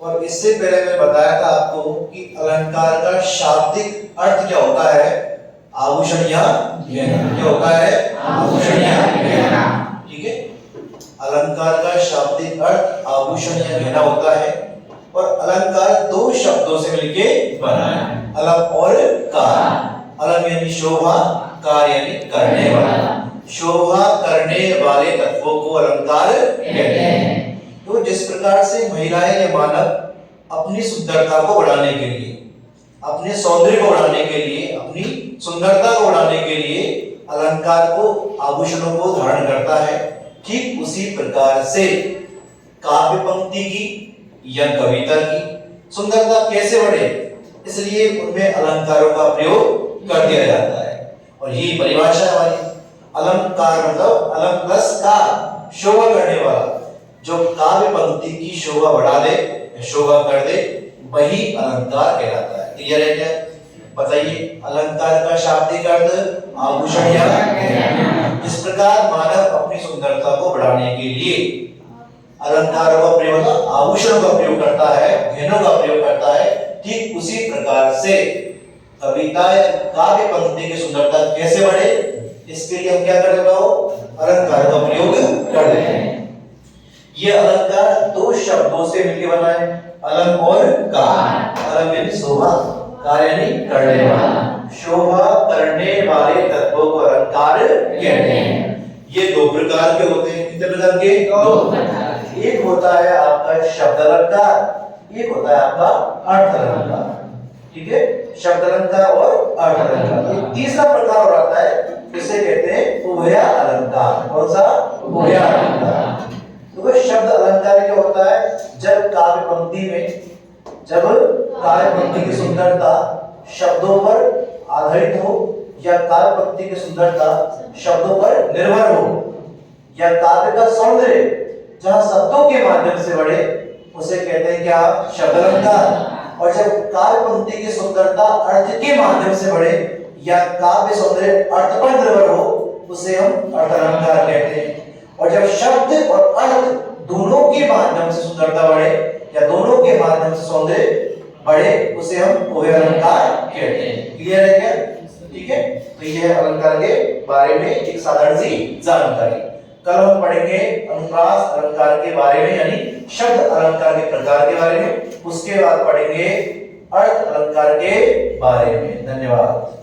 और इससे पहले मैं बताया था आपको कि अलंकार का शाब्दिक अर्थ क्या होता है, आभूषण या गहना। क्या होता है? आभूषण या गहना। ठीक है, अलंकार का शाब्दिक अर्थ आभूषण या गहना होता है। और अलंकार दो शब्दों से मिलके बना है, अलग और कार। अलग यानी शोभा, कार यानी करने वाला। शोभा करने वाले तत्वों को अलंकार कहते हैं। तो जिस प्रकार से महिलाएं या मानव अपनी सुंदरता को बढ़ाने के लिए, अपने सौंदर्य को बढ़ाने के लिए, अपनी सुंदरता को बढ़ाने के लिए अलंकार को, आभूषणों को धारण करता है, ठीक उसी प्रकार से काव्य पंक्ति की या कविता की सुंदरता कैसे बढ़े, इसलिए उनमें अलंकारों का प्रयोग कर दिया जाता है। और यही परिभाषा है हमारी। अलंकार मतलब अलंक प्लस कार, शोभा करने वाला। जो काव्य पंक्ति की शोभा बढ़ा दे या शोभा कर दे, वही अलंकार कहलाता है। क्लियर है क्या? बताइए, अलंकार का शाब्दिक अर्थ आभूषण या गहना। इस प्रकार मानव अपनी सुंदरता को बढ़ाने के लिए अलंकारों का प्रयोग, आभूषणों का प्रयोग करता है, गहनों का प्रयोग करता है। ठीक उसी प्रकार से कविता या काव्य पंक्ति की सुंदरता कैसे बढ़े, इसके लिए हम क्या कर रहे हो? अलंकार का प्रयोग कर रहे हैं। ये अलंकार दो शब्दों से मिलकर बना है, अलंक और कार। अलंक यानी शोभा, कार यानी करने वाला। शोभा करने वाले तत्वों को अलंकार कहते हैं। ये दो प्रकार के होते हैं। कितने प्रकार के? दो प्रकार। एक होता है आपका शब्द अलंकार, एक होता है आपका अर्थ अलंकार। ठीक है, शब्द अलंकार और अर्थ अलंकार। तीसरा प्रकार और आता है, इसे कहते हैं उभया अलंकार। कौन सा? उभया अलंकार। तो शब्द अलंकार क्या होता है? जब काव्य पंक्ति की सुंदरता शब्दों पर आधारित हो, या काव्य पंक्ति की सुंदरता शब्दों पर निर्भर हो, या काव्य का सौंदर्य जहां शब्दों के माध्यम से बढ़े, उसे कहते हैं क्या? शब्द अलंकार। और जब काव्य पंक्ति की सुंदरता अर्थ के माध्यम से बढ़े, या काव्य सौंदर्य अर्थ पर निर्भर हो, उसे हम अर्थ अलंकार कहते हैं। और जब शब्द और अर्थ दोनों के माध्यम से सुंदरता बढ़े, या दोनों के माध्यम से सौंदर्य बढ़े, उसे हम उभय अलंकार कहते हैं। क्लियर है क्या? ठीक है, तो यह अलंकार के बारे में एक साधारण सी जानकारी। कल हम पढ़ेंगे अनुप्रास अलंकार के बारे में, यानी शब्द अलंकार के प्रकार के बारे में। उसके बाद पढ़ेंगे अर्थ अलंकार के बारे में। धन्यवाद।